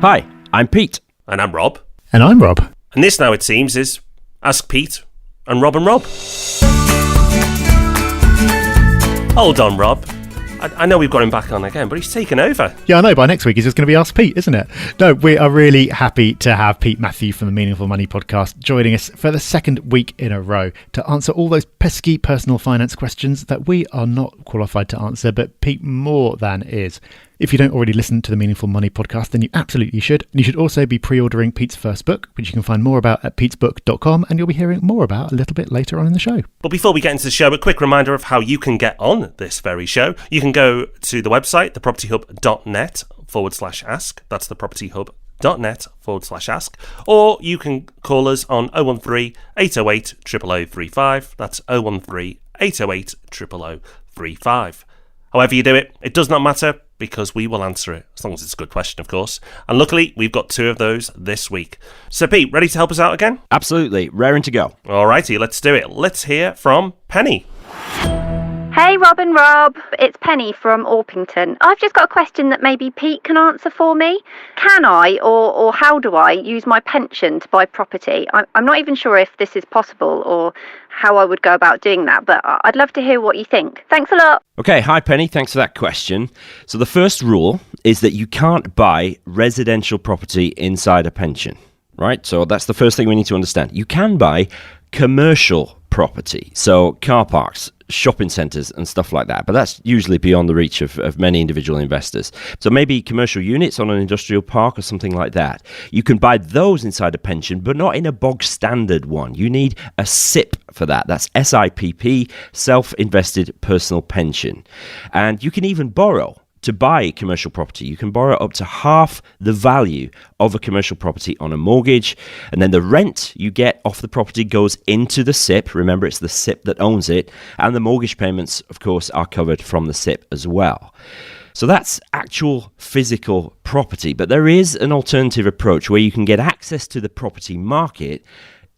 Hi, I'm Pete. And I'm Rob. And I'm Rob. And this, now it seems, is Ask Pete and Rob. Hold on, Rob. I know we've got him back on again, but he's taken over. Yeah, I know. By next week, he's just going to be Ask Pete, isn't it? No, we are really happy to have Pete Matthew from the Meaningful Money podcast joining us for the second week in a row to answer all those pesky personal finance questions that we are not qualified to answer, but Pete more than is. If you don't already listen to the Meaningful Money podcast, then you absolutely should. And you should also be pre-ordering Pete's first book, which you can find more about at petesbook.com, and you'll be hearing more about a little bit later on in the show. But before we get into the show, a quick reminder of how you can get on this very show. You can go to the website, thepropertyhub.net/ask. That's thepropertyhub.net/ask. Or you can call us on 013 808 0035. That's 013 808 0035. However you do it, it does not matter, because we will answer it, as long as it's a good question, of course. And luckily, we've got two of those this week. So, Pete, ready to help us out again? Absolutely, raring to go. Alrighty, let's do it. Let's hear from Penny. Hey Rob and Rob, it's Penny from Orpington. I've just got a question that maybe Pete can answer for me. Can I, or how do I, use my pension to buy property? I'm not even sure if this is possible or how I would go about doing that, but I'd love to hear what you think. Thanks a lot. Okay, hi Penny, thanks for that question. So the first rule is that you can't buy residential property inside a pension, right? So that's the first thing we need to understand. You can buy commercial property, so car parks, shopping centres and stuff like that, but that's usually beyond the reach of many individual investors. So maybe commercial units on an industrial park or something like that. You can buy those inside a pension, but not in a bog standard one. You need a SIP for that. That's SIPP, self-invested personal pension. And you can even borrow to buy commercial property. You can borrow up to half the value of a commercial property on a mortgage, and then the rent you get off the property goes into the SIP. Remember, it's the SIP that owns it, and the mortgage payments, of course, are covered from the SIP as well. So that's actual physical property, but there is an alternative approach where you can get access to the property market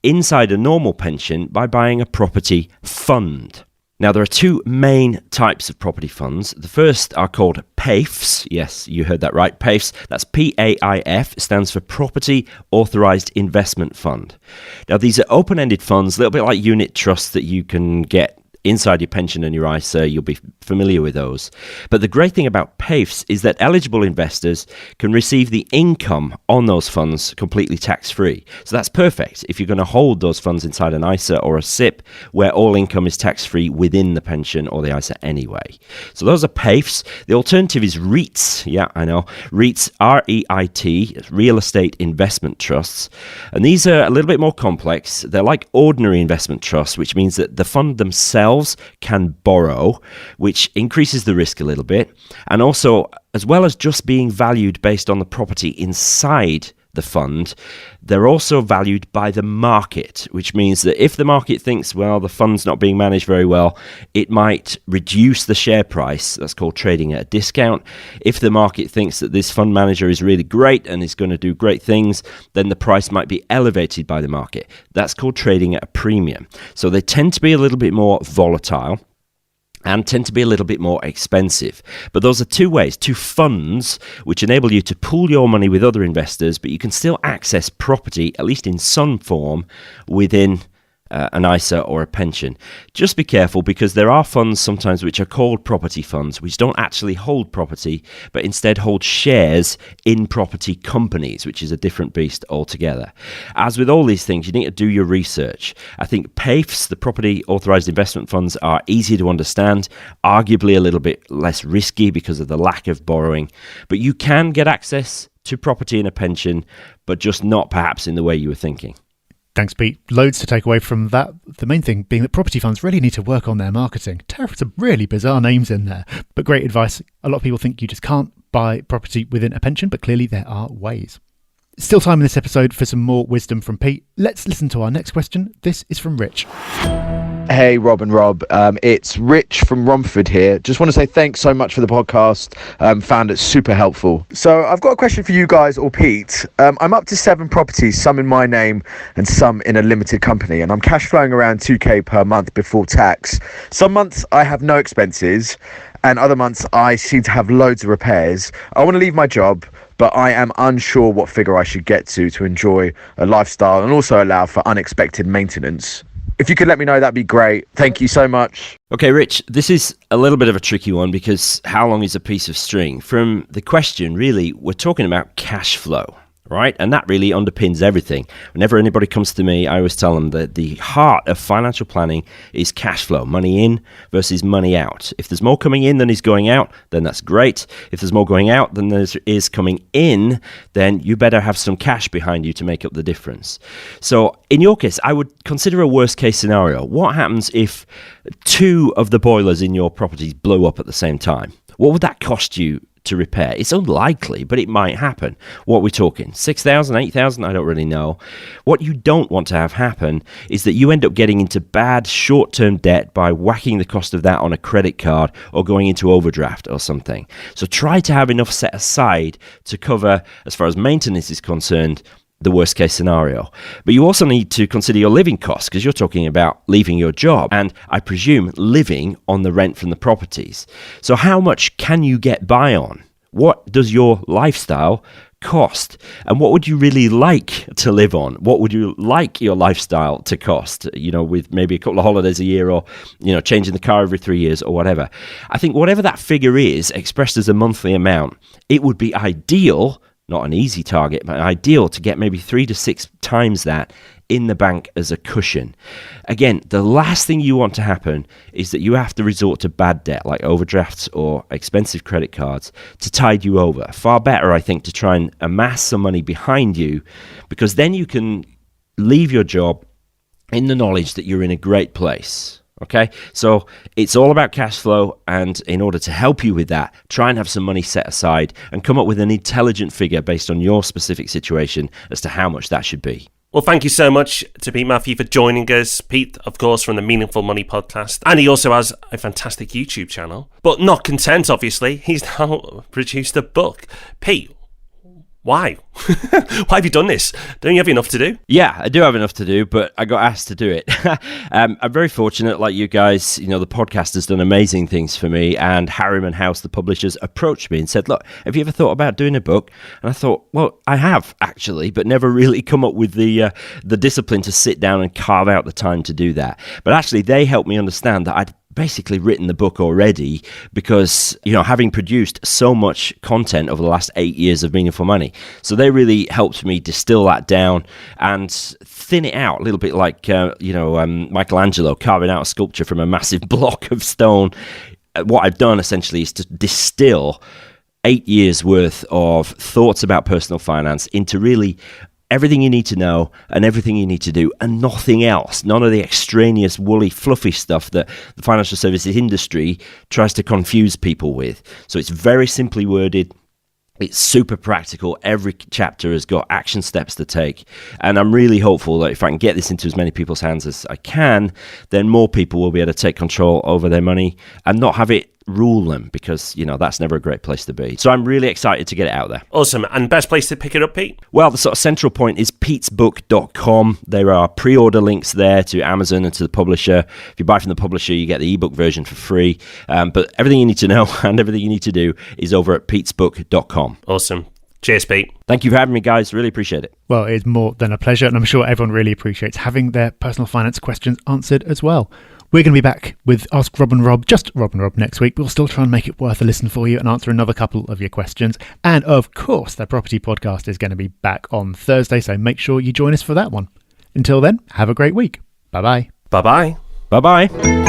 inside a normal pension by buying a property fund. Now, there are two main types of property funds. The first are called PAIFs. Yes, you heard that right. PAIFs. That's PAIF. It stands for Property Authorised Investment Fund. Now, these are open-ended funds, a little bit like unit trusts that you can get inside your pension and your ISA. You'll be familiar with those. But the great thing about PAIFs is that eligible investors can receive the income on those funds completely tax-free. So that's perfect if you're going to hold those funds inside an ISA or a SIP where all income is tax-free within the pension or the ISA anyway. So those are PAIFs. The alternative is REITs. Yeah, I know. REITs, R-E-I-T, real estate investment trusts. And these are a little bit more complex. They're like ordinary investment trusts, which means that the fund themselves can borrow, which increases the risk a little bit. And also, as well as just being valued based on the property inside the fund, they're also valued by the market, which means that if the market thinks, well, the fund's not being managed very well, it might reduce the share price. That's called trading at a discount. If the market thinks that this fund manager is really great and is going to do great things, then the price might be elevated by the market. That's called trading at a premium. So they tend to be a little bit more volatile and tend to be a little bit more expensive. But those are two ways, two funds, which enable you to pool your money with other investors, but you can still access property, at least in some form, within an ISA or a pension. Just be careful, because there are funds sometimes which are called property funds, which don't actually hold property, but instead hold shares in property companies, which is a different beast altogether. As with all these things, you need to do your research. I think PAIFs, the Property Authorised Investment Funds, are easier to understand, arguably a little bit less risky because of the lack of borrowing, but you can get access to property in a pension, but just not perhaps in the way you were thinking. Thanks, Pete. Loads to take away from that. The main thing being that property funds really need to work on their marketing. Some really bizarre names in there, but great advice. A lot of people think you just can't buy property within a pension, but clearly there are ways. Still time in this episode for some more wisdom from Pete. Let's listen to our next question. This is from Rich. Hey, Rob and Rob. It's Rich from Romford here. Just want to say thanks so much for the podcast. Found it super helpful. So I've got a question for you guys or Pete. I'm up to 7 properties, some in my name and some in a limited company, and I'm cash flowing around 2k per month before tax. Some months I have no expenses and other months I seem to have loads of repairs. I want to leave my job, but I am unsure what figure I should get to enjoy a lifestyle and also allow for unexpected maintenance. If you could let me know, that'd be great. Thank you so much. Okay, Rich, this is a little bit of a tricky one because how long is a piece of string? From the question, really, we're talking about cash flow, right? And that really underpins everything. Whenever anybody comes to me, I always tell them that the heart of financial planning is cash flow, money in versus money out. If there's more coming in than is going out, then that's great. If there's more going out than there is coming in, then you better have some cash behind you to make up the difference. So in your case, I would consider a worst case scenario. What happens if 2 of the boilers in your properties blow up at the same time? What would that cost you to repair? It's unlikely, but it might happen. What are we talking? 6,000, 8,000? I don't really know. What you don't want to have happen is that you end up getting into bad short-term debt by whacking the cost of that on a credit card or going into overdraft or something. So try to have enough set aside to cover, as far as maintenance is concerned, the worst case scenario. But you also need to consider your living costs because you're talking about leaving your job and I presume living on the rent from the properties. So how much can you get by on? What does your lifestyle cost? And what would you really like to live on? What would you like your lifestyle to cost? With maybe a couple of holidays a year or, changing the car every 3 years or whatever. I think whatever that figure is expressed as a monthly amount, it would be ideal, not an easy target, but ideal to get maybe 3 to 6 times that in the bank as a cushion. Again, the last thing you want to happen is that you have to resort to bad debt like overdrafts or expensive credit cards to tide you over. Far better, I think, to try and amass some money behind you because then you can leave your job in the knowledge that you're in a great place. Okay, so it's all about cash flow, and in order to help you with that, try and have some money set aside and come up with an intelligent figure based on your specific situation as to how much that should be. Well, thank you so much to Pete Matthew for joining us. Pete, of course, from the Meaningful Money podcast. And he also has a fantastic YouTube channel. But not content, obviously, he's now produced a book. Pete, why? Why have you done this? Don't you have enough to do? Yeah, I do have enough to do, but I got asked to do it. I'm very fortunate, like you guys. The podcast has done amazing things for me, and Harriman House, the publishers, approached me and said, look, have you ever thought about doing a book? And I thought, well, I have, actually, but never really come up with the discipline to sit down and carve out the time to do that. But actually, they helped me understand that I'd basically written the book already because, having produced so much content over the last 8 years of Meaningful Money. So they really helped me distill that down and thin it out a little bit like, Michelangelo carving out a sculpture from a massive block of stone. What I've done essentially is to distill 8 years worth of thoughts about personal finance into really everything you need to know and everything you need to do and nothing else. None of the extraneous, woolly, fluffy stuff that the financial services industry tries to confuse people with. So it's very simply worded. It's super practical. Every chapter has got action steps to take. And I'm really hopeful that if I can get this into as many people's hands as I can, then more people will be able to take control over their money and not have it rule them because, that's never a great place to be. So I'm really excited to get it out there. Awesome. And best place to pick it up, Pete? Well, the sort of central point is petesbook.com. There are pre-order links there to Amazon and to the publisher. If you buy from the publisher, you get the ebook version for free. But everything you need to know and everything you need to do is over at petesbook.com. Awesome. Cheers, Pete. Thank you for having me, guys. Really appreciate it. Well, it's more than a pleasure, and I'm sure everyone really appreciates having their personal finance questions answered as well. We're going to be back with Ask Rob and Rob, just Rob and Rob next week. We'll still try and make it worth a listen for you and answer another couple of your questions. And of course, the property podcast is going to be back on Thursday, so make sure you join us for that one. Until then, have a great week. Bye-bye. Bye-bye. Bye-bye.